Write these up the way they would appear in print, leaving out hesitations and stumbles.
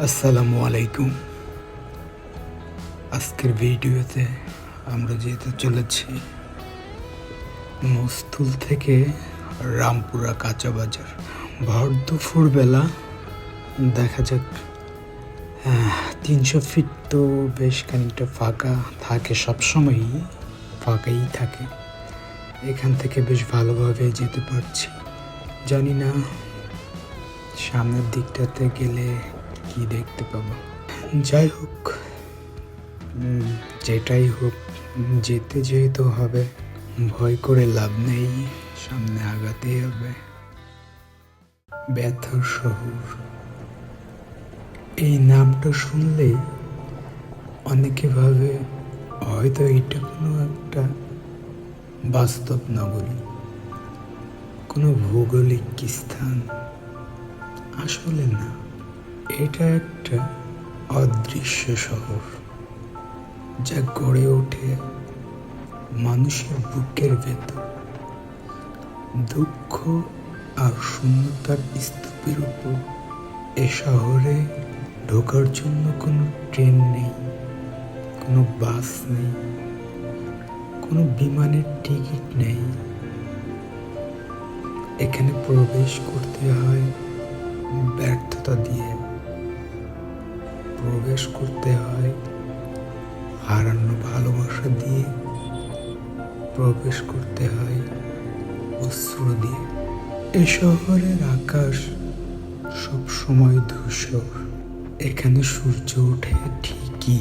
আসসালামু আলাইকুম। আজকের ভিডিওতে আমরা যেতে চলেছি মস্তুল থেকে রামপুরা কাঁচা বাজার। ভর দুপুর বেলা, দেখা যাক 300 ফিট তো বেশ খানিকটা ফাঁকা থাকে, সবসময়ই ফাঁকাই থাকে। এখান থেকে বেশ ভালোভাবে যেতে পারছি। জানি না সামনের দিকটাতে গেলে কি দেখতে পাবো। যাই হোক, যেটাই হোক, যেতে যেহেতু হবে, ভয় করে লাভ নেই, সামনে আগাতেই হবে। ব্যথার শহর, এই নামটা শুনলে অনেকে ভাবে হয়তো এটা কোনো একটা বাস্তব নগরী, কোনো ভৌগোলিক স্থান। আসলে না, এটা একটা অদৃশ্য শহর যা গড়ে ওঠে মানুষের বুকের ভেতর, দুঃখ আর শূন্যতার স্তূপের উপর। এ শহরে ঢোকার জন্য কোনো ট্রেন নেই, কোনো বাস নেই, কোনো বিমানের টিকিট নেই। এখানে প্রবেশ করতে হয় ব্যর্থতা দিয়ে, প্রবেশ করতে হয় হারানো ভালোবাসা দিয়ে, প্রবেশ করতে হয় অশ্রু দিয়ে। এ শহরের আকাশ সব সময় ধূসর। এখানে সূর্য ওঠে ঠিকই,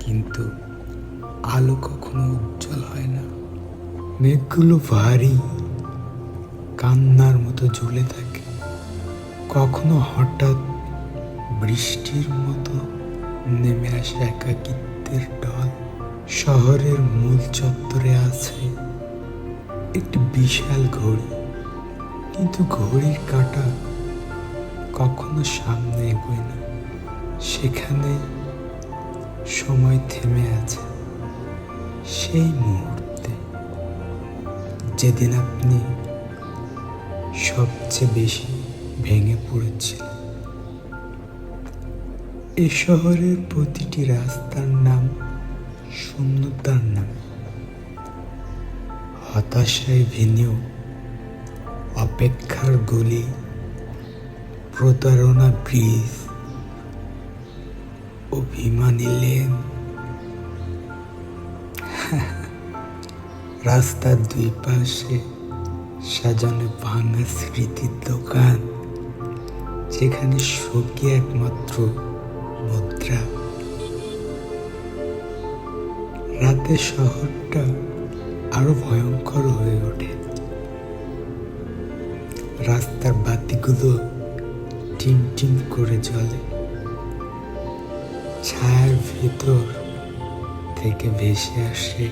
কিন্তু আলো কখনো উজ্জ্বল হয় না। মেঘগুলো ভারী, কান্নার মতো ঝুলে থাকে। কখনো হঠাৎ বৃষ্টির মতো নেমে আসে একাকিত্বের ঢল। শহরের মূল চত্বরে আছে একটি বিশাল ঘড়ি, কিন্তু ঘড়ির কাঁটা কখনো সামনে এগোয় না। সেখানে সময় থেমে আছে সেই মুহূর্তে, যেদিন আপনি সবচেয়ে বেশি ভেঙে পড়েছিলেন। এ শহরের প্রতিটি রাস্তার নাম শূন্যতার নাম, হতাশায় ভিনিউ, অপেক্ষার গলি, প্রতারণা ব্রিজ, অভিমানী লেন। রাস্তার দুই পাশে সাজানো ভাঙা স্মৃতির দোকান, যেখানে শোকই একমাত্র মুদ্রা। রাতে শহরটা আরো ভয়ঙ্কর হয়ে ওঠে। রাস্তার বাতিগুলো টিম টিম করে জ্বলে, ছায়ার ভেতর থেকে ভেসে আসে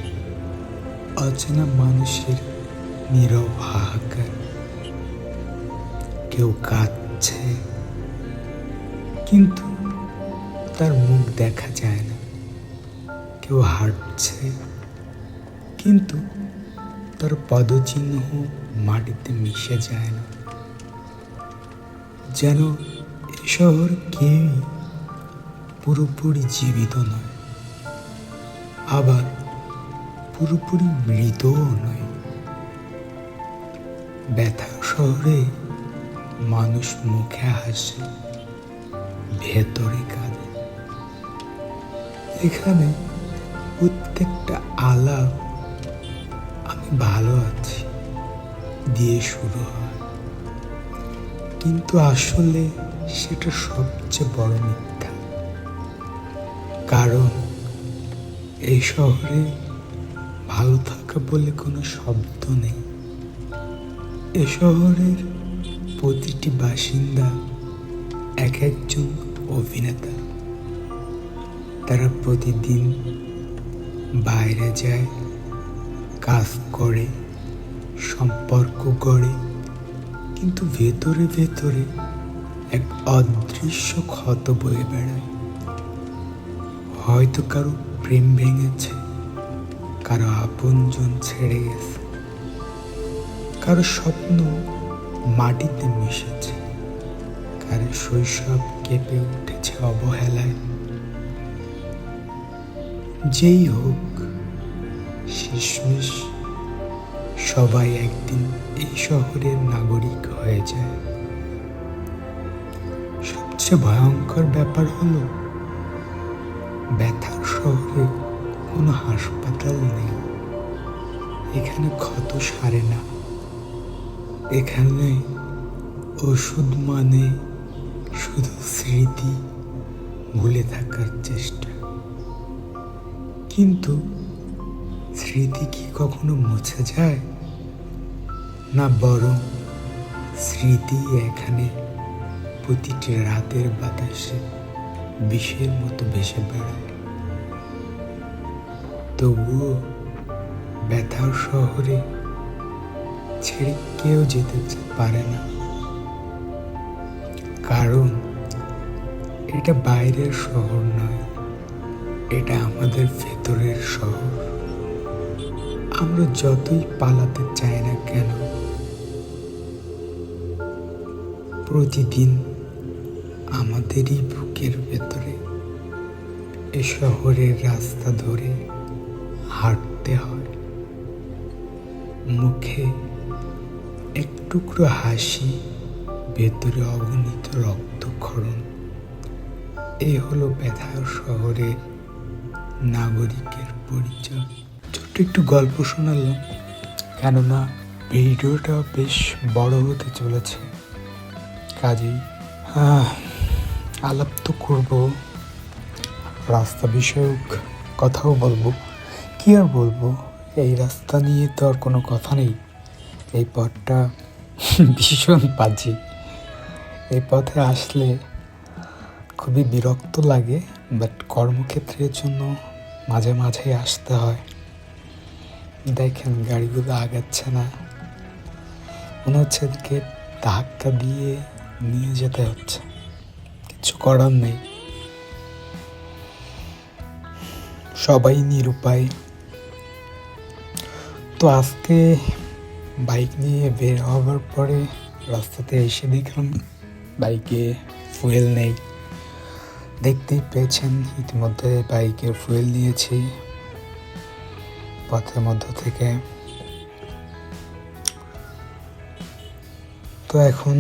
অচেনা মানুষের নীরব হাহাকার। কেউ কাঁদছে, কিন্তু তার মুখ দেখা যায় না। কেউ হাঁটছে, কিন্তু তার পদচিহ্ন মাটিতে মিশে যায় না। যেন এ শহর কেউই পুরোপুরি জীবিত নয়, আবার পুরোপুরি মৃতও নয়। ব্যথা শহরে মানুষ মুখে হাসে, ভেতরে কাঁদে। এখানে প্রত্যেকটা আলাপ আমি ভালো আছি দিয়ে শুরু হয়, কিন্তু আসলে সেটা সবচেয়ে বড় মিথ্যা। কারণ এই শহরে ভালো থাকা বলে কোনো শব্দ নেই। এ শহরের প্রতিটি বাসিন্দা এক একজন অভিনেতা। তারা প্রতিদিন বাইরে যায়, কাজ করে, সম্পর্ক গড়ে, কিন্তু ভেতরে ভেতরে এক অদৃশ্য ক্ষত বয়ে বেড়ায়। হয়তো কারো প্রেম ভেঙেছে, কারো আপনজন ছেড়ে গেছে, কারো স্বপ্ন মাটিতে মিশেছে, সারে শৈশব কেঁপে উঠেছে অবহেলায়। যেই হোক শেষমেশ সবাই একদিন এই শহরের নাগরিক হয়ে যায়। সবচেয়ে ভয়ঙ্কর ব্যাপার হলো ব্যথার শহরে কোনো হাসপাতাল নেই। এখানে ক্ষত সারে না, এখানে ওষুধ মানে শুধু স্মৃতি ভুলে থাকার চেষ্টা। কিন্তু স্মৃতি কি কখনো মুছে যায় না, বরং স্মৃতি এখানে প্রতিটি রাতের বাতাসে বিষের মতো ভেসে বেড়ায়। তবুও ব্যথার শহরে ছেড়ে কেউ যেতে পারে না, কারণ এটা বাইরের শহর নয়, এটা আমাদের ভেতরের শহর। আমরা যতই পালাতে চাই না কেন, প্রতিদিন আমাদেরই বুকের ভেতরে এ শহরের রাস্তা ধরে হাঁটতে হয়। মুখে এক টুকরো হাসি, ভেতরে অগণিত রক্তক্ষরণ। এই হলো ব্যথার শহরের নাগরিকের পরিচয়। ছোট্ট একটু গল্প শোনালাম, কেননা ভিডিওটা বেশ বড় হতে চলেছে। কাজেই আলাপ তো করবো, রাস্তা বিষয়ক কথাও বলবো। কি আর বলবো, এই রাস্তা নিয়ে তো আর কোনো কথা নেই। এই পথটা ভীষণ বাজে। এই পথে আসলে খুবই বিরক্ত লাগে, বাট কর্মক্ষেত্রের জন্য মাঝে মাঝে আসতে হয়। দেখেন গাড়িগুলো আগাচ্ছে না, মনে হচ্ছে এদিকে ধাক্কা দিয়ে নিয়ে যেতে হচ্ছে, কিছু করার নেই। সবাই নিরুপায়। তো আজকে বাইক নিয়ে বের হওয়ার পরে রাস্তাতে এসে দেখলাম বাইকে ফুয়েল নেই। দেখতেই পেয়েছেন ইতিমধ্যে বাইকের ফুয়েল নিয়েছি পথের মধ্য থেকে। তো এখন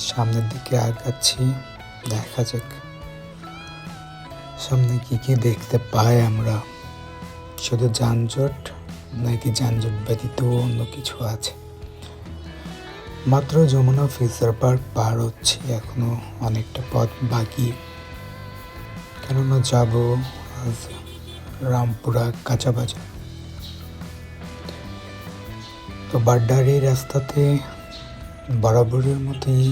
সামনের দিকে আগাচ্ছি, দেখা যাক সামনে কি কি দেখতে পাই আমরা। শুধু যানজট নাকি যানজট ব্যতীত অন্য কিছু আছে। মাত্র যমুনা ফিচার পার্ক পার হচ্ছি, এখনো অনেকটা পথ বাকি। কেননা যাব আজ রামপুরা কাঁচা বাজার। তো বাড্ডার এই রাস্তাতে বরাবরের মতোই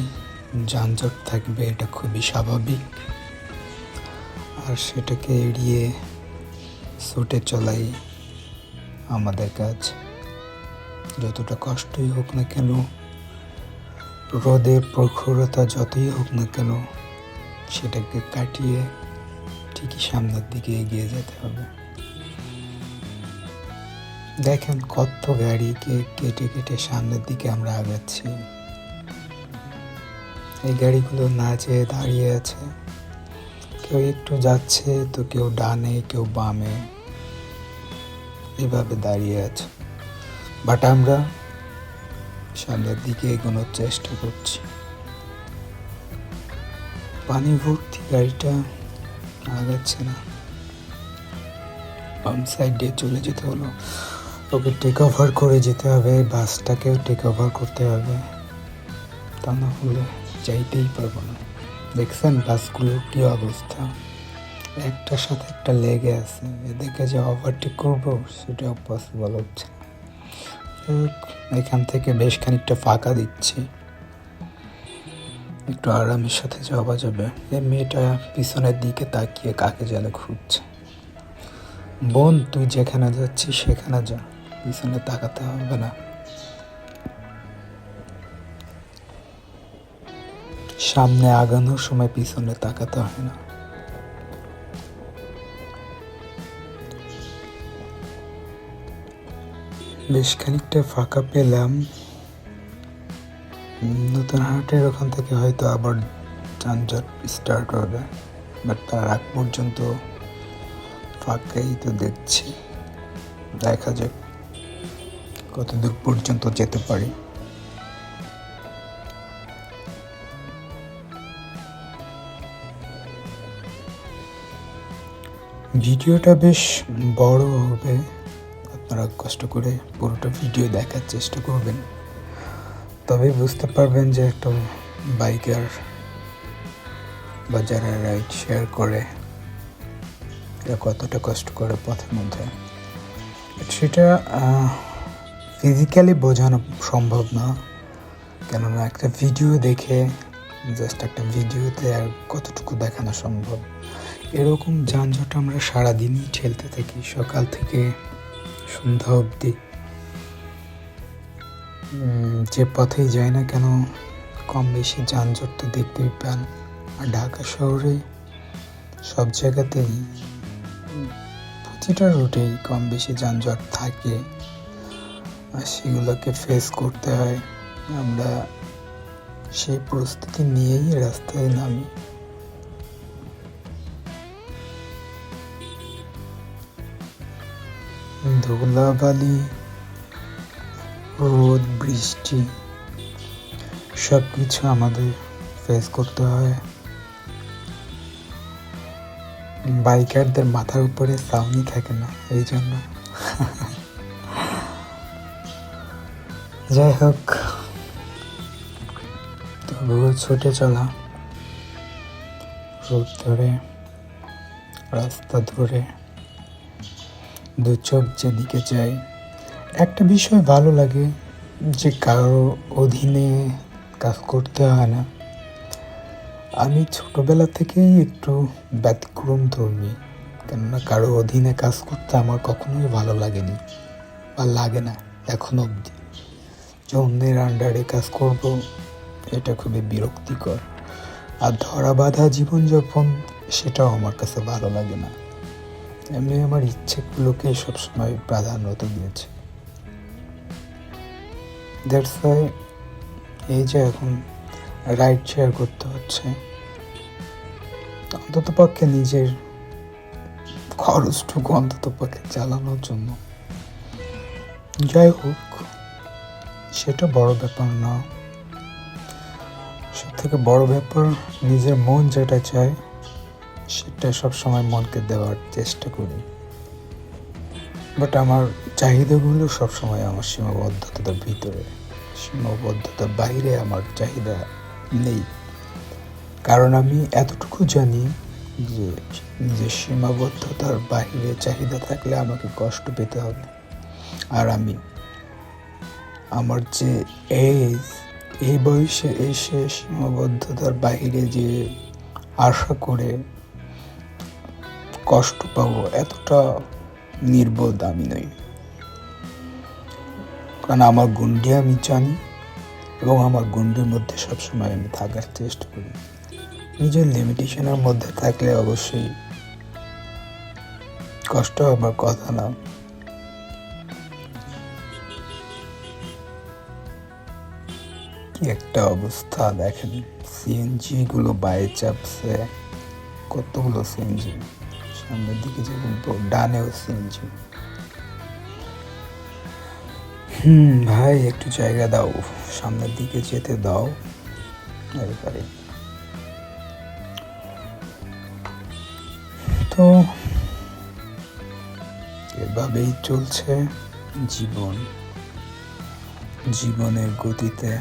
যানজট থাকবে, এটা খুবই স্বাভাবিক। আর সেটাকে এড়িয়ে ছুটে চলাই আমাদের কাজ। যতটা কষ্টই হোক না কেন, রোদের প্রখরতা যতই হোক না কেন, সেটাকে কাটিয়ে ঠিকই সামনের দিকে এগিয়ে যেতে হবে। দেখেন কত গাড়িকে কেটে কেটে সামনের দিকে আমরা আগাচ্ছি। এই গাড়িগুলো না যেয়ে দাঁড়িয়ে আছে, কেউ একটু যাচ্ছে তো কেউ ডানে কেউ বামে এভাবে দাঁড়িয়ে আছে। বাট আমরা সামনের দিকে এগোনোর চেষ্টা করছি। পানি ভর্তি গাড়িটা আগাচ্ছে না, বাম সাইড দিয়ে চলে যেতে হলো। ওকে টেক ওভার করে যেতে হবে, বাসটাকেও টেক ওভার করতে হবে, তা না হলে যাইতেই পারবো না। দেখছেন বাসগুলোর কি অবস্থা, একটার সাথে একটা লেগে আছে। এদেরকে যে ওভারটেক করবো সেটাও পসিবল হচ্ছে। এখান থেকে বেশ খানিকটা ফাঁকা দিচ্ছি, একটু আরামের সাথে যাওয়া যাবে। এই মেয়েটা পিছনের দিকে তাকিয়ে কাকে যেন খুঁজছে। বোন, তুই যেখানে যাচ্ছিস সেখানে যা, পিছনে তাকাতে হবে না। সামনে আগানোর সময় পিছনে তাকাতে হয় না। বেশ খানিকটা ফাঁকা পেলাম, নতুন হাটের ওখান থেকে হয়তো আবার যানজট স্টার্ট হবে, বাট তার আগ পর্যন্ত ফাঁকাই তো দেখছি। দেখা যাক কত দূর পর্যন্ত যেতে পারি। ভিডিওটা বেশ বড় হবে, আপনারা কষ্ট করে পুরোটা ভিডিও দেখার চেষ্টা করবেন, তবে বুঝতে পারবেন যে একটা বাইকার বা যারা রাইড শেয়ার করে এরা কতটা কষ্ট করে পথের মধ্যে। সেটা ফিজিক্যালি বোঝানো সম্ভব না, কেননা একটা ভিডিও দেখে জাস্ট একটা ভিডিওতে আর কতটুকু দেখানো সম্ভব। এরকম যানজট আমরা সারাদিনই ঠেলতে থাকি, সকাল থেকে সন্ধ্যা অবধি। যে পথেই যায় না কেন কম বেশি যানজট তো দেখতেই পান। আর ঢাকা শহরে সব জায়গাতেই প্রতিটা রুটেই কম বেশি যানজট থাকে, আর সেগুলোকে ফেস করতে হয়। আমরা সেই পরিস্থিতি নিয়েই রাস্তায় নামি। ধুলাবালি, রোদ, বৃষ্টি সব কিছু আমাদের ফেস করতে হয়। বাইকারদের মাথার উপরে ছাউনি থাকে না, এই জন্য। যাই হোক, তবুও ছুটে চলা, রোদ ধরে, রাস্তা ধরে, দু চোখ যেদিকে যায়। একটা বিষয় ভালো লাগে যে কারো অধীনে কাজ করতে হয় না। আমি ছোটবেলা থেকেই একটু ব্যতিক্রম ধর্মী, কেননা কারো অধীনে কাজ করতে আমার কখনোই ভালো লাগেনি বা লাগে না এখন অবধি। যে অন্যের আন্ডারে কাজ করব, এটা খুবই বিরক্তিকর। আর ধরা বাঁধা জীবনযাপন, সেটাও আমার কাছে ভালো লাগে না। আমি আমার ইচ্ছেগুলোকে সবসময় প্রাধান্য দিয়েছি। দ্যাটস ওয়াই এই যে এখন রাইড শেয়ার করতে হচ্ছে, অন্তত পক্ষে নিজের খরচটুকু অন্তত পক্ষে চালানোর জন্য। যাই হোক, সেটা বড় ব্যাপার না। সব থেকে বড় ব্যাপার নিজের মন যেটা চায় সেটা সবসময় মনকে দেওয়ার চেষ্টা করি। বাট আমার চাহিদাগুলো সবসময় আমার সীমাবদ্ধতার ভিতরে, সীমাবদ্ধতার বাইরে আমার চাহিদা নেই। কারণ আমি এতটুকু জানি যে নিজের সীমাবদ্ধতার বাইরে চাহিদা থাকলে আমাকে কষ্ট পেতে হবে। আর আমি আমার যে এই বয়সে এসে সীমাবদ্ধতার বাইরে যে আশা করে কষ্ট পাবো, এতটা নির্বোধ আমি নই। কারণ আমার গণ্ডি আমি জানি, এবং আমার গণ্ডির মধ্যে সবসময় আমি থাকার চেষ্টা করি। নিজের লিমিটেশনের মধ্যে থাকলে অবশ্যই কষ্ট হবার কথা না। কি একটা অবস্থা দেখেন, সিএনজি গুলো বাইরে চাপছে, কতগুলো সিএনজি, সামনের দিকে যেমন ডানেও সিএনজি। ভাই একটু জায়গা দাও, সামনের দিকে যেতে দাও। এবারে তো এভাবেই চলছে জীবন, জীবনের গতিতে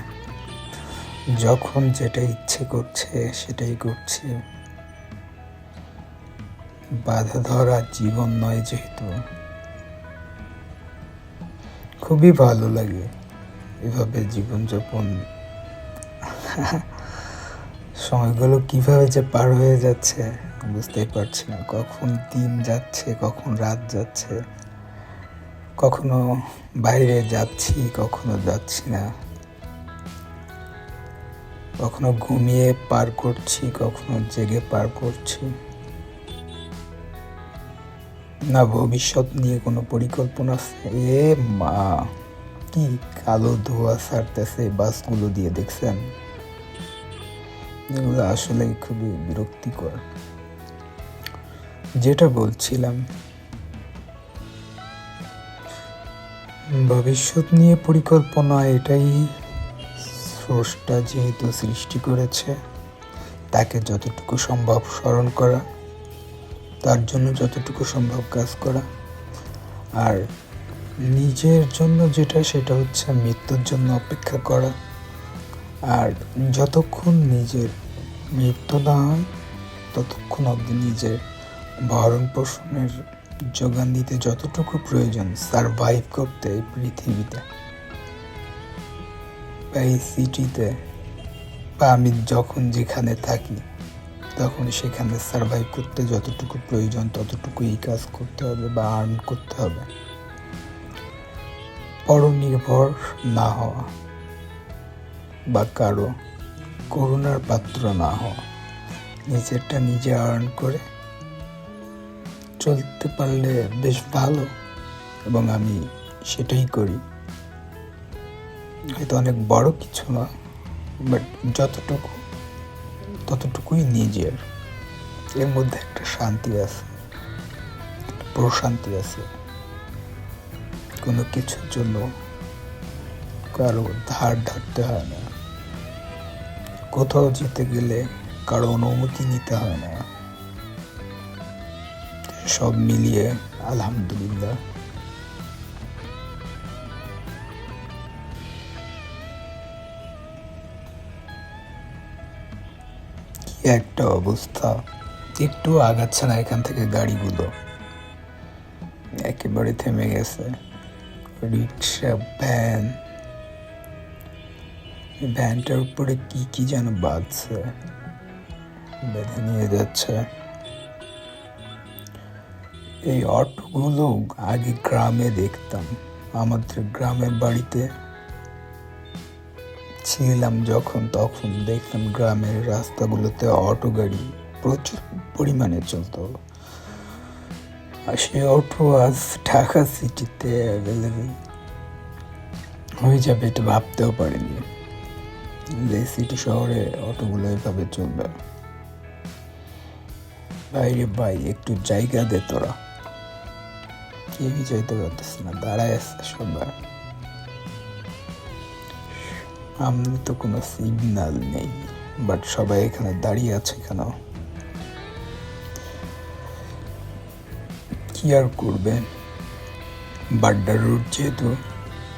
যখন যেটা ইচ্ছে করছে সেটাই করছি। বাধা ধরা জীবন নয় যেহেতু, খুবই ভালো লাগে এভাবে জীবনযাপন। সময়গুলো কিভাবে যে পার হয়ে যাচ্ছে বুঝতেই পারছি না। কখন দিন যাচ্ছে, কখন রাত যাচ্ছে, কখনো বাইরে যাচ্ছি, কখনো যাচ্ছি না, কখনো ঘুমিয়ে পার করছি, কখনো জেগে পার করছি। না ভবিষ্যৎ নিয়ে কোনো পরিকল্পনা আছে? এ মা, কি কালো ধোঁয়া ছাড়তেছে এই বাসগুলো দিয়ে, দেখছেন? এগুলো আসলে খুবই বিরক্তিকর। যেটা বলছিলাম, ভবিষ্যৎ নিয়ে পরিকল্পনা, এটাই স্রষ্টা যেহেতু সৃষ্টি করেছে, তাকে যতটুকু সম্ভব স্মরণ করা, তার জন্য যতটুকু সম্ভব কাজ করা, আর নিজের জন্য যেটা সেটা হচ্ছে মৃত্যুর জন্য অপেক্ষা করা। আর যতক্ষণ নিজের মৃত্যু না হয় ততক্ষণ অবধি নিজের ভরণ পোষণের যোগান দিতে যতটুকু প্রয়োজন সারভাইভ করতে এই পৃথিবীতে বা এই সিটিতে, বা আমি যখন যেখানে থাকি তখন সেখানে সারভাইভ করতে যতটুকু প্রয়োজন ততটুকুই কাজ করতে হবে বা আর্ন করতে হবে। পরনির্ভর না হওয়া বা কারো করুণার পাত্র না হওয়া, নিজেরটা নিজে আর্ন করে চলতে পারলে বেশ ভালো, এবং আমি সেটাই করি। হয়তো অনেক বড় কিছু না, বাট যতটুকু ততটুকুই নিজের। এর মধ্যে একটা শান্তি আছে, প্রশান্তি আছে। কোনো কিছুর জন্য কারো ধার ধারতে হয় না, কোথাও যেতে গেলে কারো অনুমতি নিতে হয় না। সব মিলিয়ে আলহামদুলিল্লাহ। কি একটা অবস্থা, একটু আগাচ্ছে না এখান থেকে গাড়িগুলো, একেবারে থেমে গেছে। রিক্সা, ভ্যান, ভ্যানটার উপরে কি কি যেন বাজছে, বেঁধে নিয়ে যাচ্ছে। এই অটোগুলো আগে গ্রামে দেখতাম, আমাদের গ্রামের বাড়িতে ছিলাম যখন, তখন দেখতাম গ্রামের রাস্তাগুলোতে অটো গাড়ি প্রচুর পরিমাণে চলতো। আর সে অটো আজ ঢাকা সিটিতে অ্যাভেলেবেল হয়ে যাবে এটা ভাবতেও পারিনি, যে সিটি শহরে অটোগুলো এভাবে চলবে। বাইরে ভাই একটু জায়গা দে তোরা, কেউই যাইতে পারতেছে না, দাঁড়ায় আছে সবাই। আমি তো কোনো সিগন্যাল নেই, বাট সবাই এখানে দাঁড়িয়ে আছে কেন? কি আর করবে, বাড্ডা রোড যেহেতু,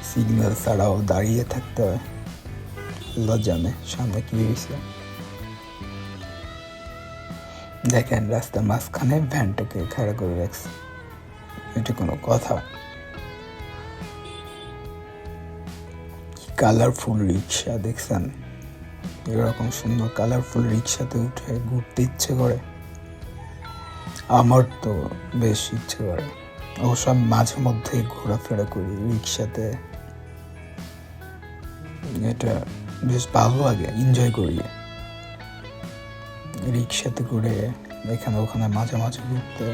সিগন্যাল ছাড়াও দাঁড়িয়ে থাকতে হয়। আল্লাহ জানে সামনে কি হয়েছে। দেখেন রাস্তার মাঝখানে ভ্যানটাকে খাড়া করে রাখছে, এটা কোনো কথা? কালারফুল রিক্সা দেখছেন? এরকম সুন্দর কালারফুল রিক্সাতে উঠে ঘুরতে ইচ্ছে করে, আমার তো বেশ ইচ্ছে করে। অবশ্য আমি মাঝে মধ্যে ঘোরাফেরা করি রিক্সাতে, এটা বেশ ভালো লাগে, এনজয় করি রিক্সাতে করে এখানে ওখানে মাঝে মাঝে ঘুরতে।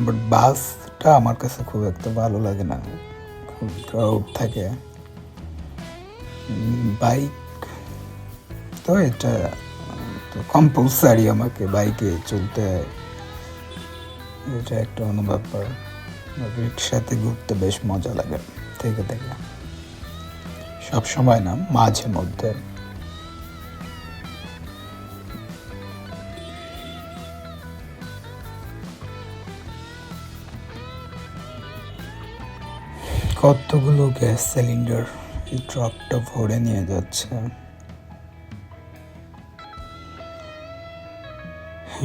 বাট বাসটা আমার কাছে খুব একটা ভালো লাগে না, খুব ক্রাউড থাকে। বাইক তো এটা তো কম্পালসারি, আমাকে বাইকে চলতে হয়, এটা একটা অন্য ব্যাপার। রিক্সাতে ঘুরতে বেশ মজা লাগে থেকে থেকে, সব সময় না, মাঝে মধ্যে। কতগুলো গ্যাস সিলিন্ডার এই ট্রাকটা ভরে নিয়ে যাচ্ছে।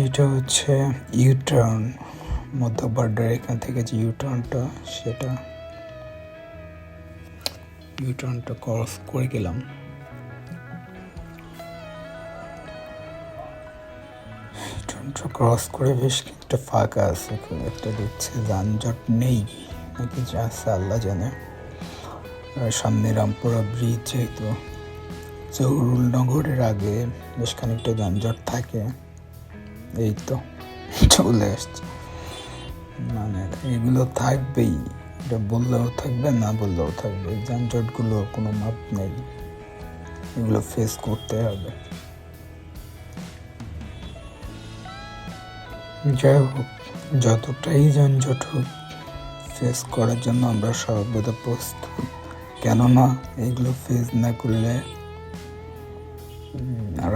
এটা হচ্ছে ইউটার্ন, মধ্যবাড্ডার এখান থেকে যে ইউটার্নটা, সেটা ইউটার্নটা ক্রস করে গেলাম। ইউটার্নটা ক্রস করে বেশ একটা ফাঁকা আছে, খুব একটা দেখছে যানজট নেই নাকি যা আছে আল্লাহ জানে। আর সামনে রামপুরা ব্রিজ, যেহেতু জহুরুল নগরের আগে বেশ খানিকটা যানজট থাকে। এই তো চলে আসছে, মানে এগুলো থাকবেই, এটা বললেও থাকবে, না বললেও থাকবে। যানজটগুলো কোনো মাপ নেই, এগুলো ফেস করতে হবে। যাই হোক, যতটাই যানজট হোক, ফেস করার জন্য আমরা সর্বদা প্রস্তুত। কেননা এগুলো ফেস না করলে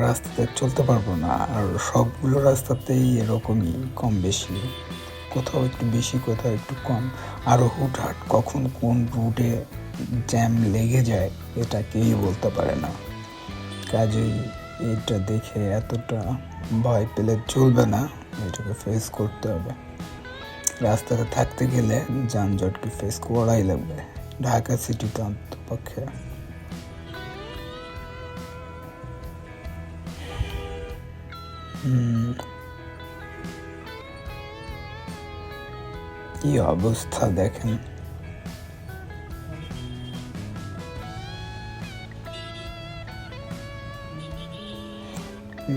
রাস্তাতে চলতে পারবো না। আর সবগুলো রাস্তাতেই এরকমই, কম বেশি, কোথাও একটু বেশি, কোথাও একটু কম। আরও হুটহাট কখন কোন রুটে জ্যাম লেগে যায় এটা কেউই বলতে পারে না। কাজেই এটা দেখে এতটা ভয় পেলে চলবে না, এটাকে ফেস করতে হবে। রাস্তাতে থাকতে গেলে যানজটকে ফেস করাই লাগবে, ঢাকা সিটিতে অন্ততপক্ষে। কি অবস্থা দেখেন।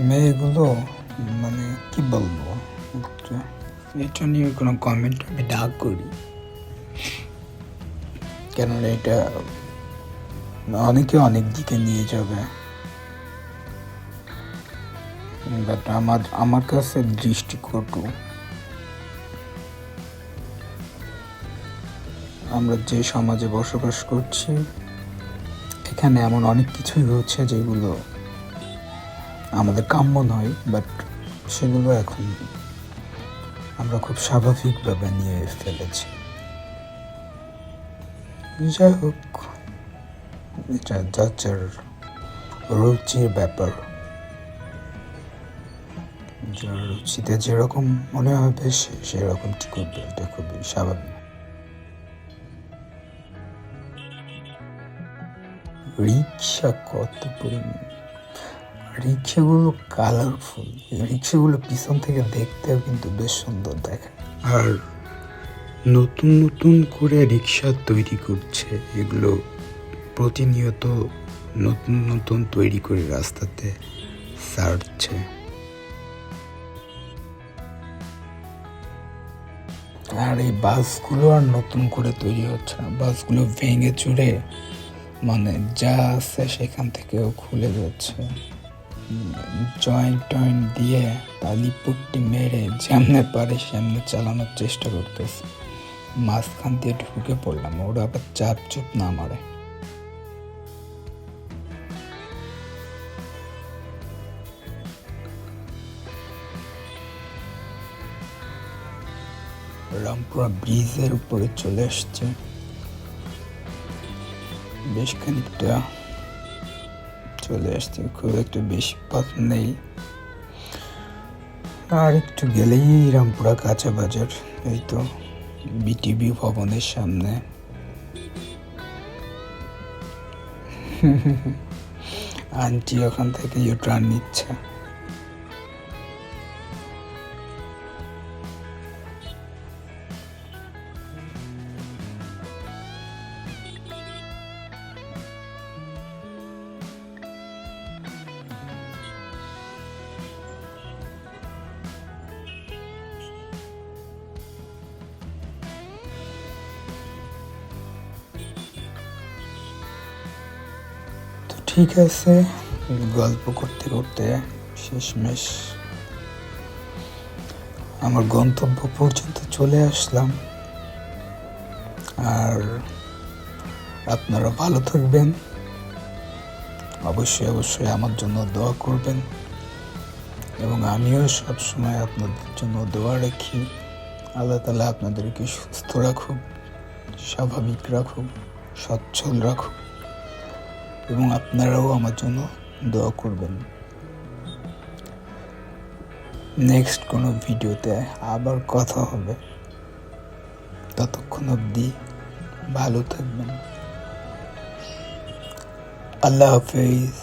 মেয়েগুলো মানে কি বলবো, এটা নিয়ে কোনো কমেন্ট আমি না করি, কেননা এটা অনেকে অনেক দিকে নিয়ে যাবে। বাট আমার কাছে দৃষ্টিকটু। আমরা যে সমাজে বসবাস করছি, এখানে এমন অনেক কিছুই হচ্ছে যেগুলো আমাদের কাম্য নয়, বাট সেগুলো এখন আমরা খুব স্বাভাবিকভাবে নিয়ে ফেলেছি। যাই হোক, এটা যার রুচির ব্যাপার। যার রুচিতে যেরকম মনে হবে সেরকম কি করবে, এটা খুবই স্বাভাবিক। রিক্সা কত পরিমাণ, রিক্সাগুলো কালারফুল, রিক্সাগুলো পিছন থেকে দেখতেও কিন্তু বেশ সুন্দর দেখায়। আর নতুন নতুন করে রিক্সা তৈরি করছে, এগুলো প্রতিনিয়ত নতুন নতুন তৈরি করে রাস্তাতে ছাড়ছে। আর এই বাসগুলো আর নতুন করে তৈরি হচ্ছে না, বাসগুলো ভেঙে চুরে মানে যা আছে সেখান থেকেও খুলে যাচ্ছে, জয়েন্ট দিয়ে তালিপুট্টি মেরে যেমনে পারে সেমনে চালানোর চেষ্টা করতেছে। মাঝখান দিয়ে ঢুকে পড়লাম, ওরা আবার চাপ চুপ না মারে। রামপুরা ব্রিজের উপরে চলে আসছে, বেশ খানিকটা চলে আসছে, খুব একটা বেশি পথ নেই। আর একটু গেলেই রামপুরা কাঁচা বাজার, এই তো বিটিভি ভবনের সামনে। আন্টি ওখান থেকে ইউটার্ন নিচ্ছে। ঠিক আছে, গল্প করতে করতে শেষমেশ আমার গন্তব্য পর্যন্ত চলে আসলাম। আর আপনারা ভালো থাকবেন, অবশ্যই অবশ্যই আমার জন্য দোয়া করবেন, এবং আমিও সবসময় আপনাদের জন্য দোয়া রাখি। আল্লাহ তাআলা আপনাদেরকে সুস্থ রাখুক, স্বাভাবিক রাখুক, সচ্ছল রাখুক, এবং আপনারাও আমার জন্য দোয়া করবেন। নেক্সট কোনো ভিডিওতে আবার কথা হবে, ততক্ষণ অবধি ভালো থাকবেন। আল্লাহ হাফেজ।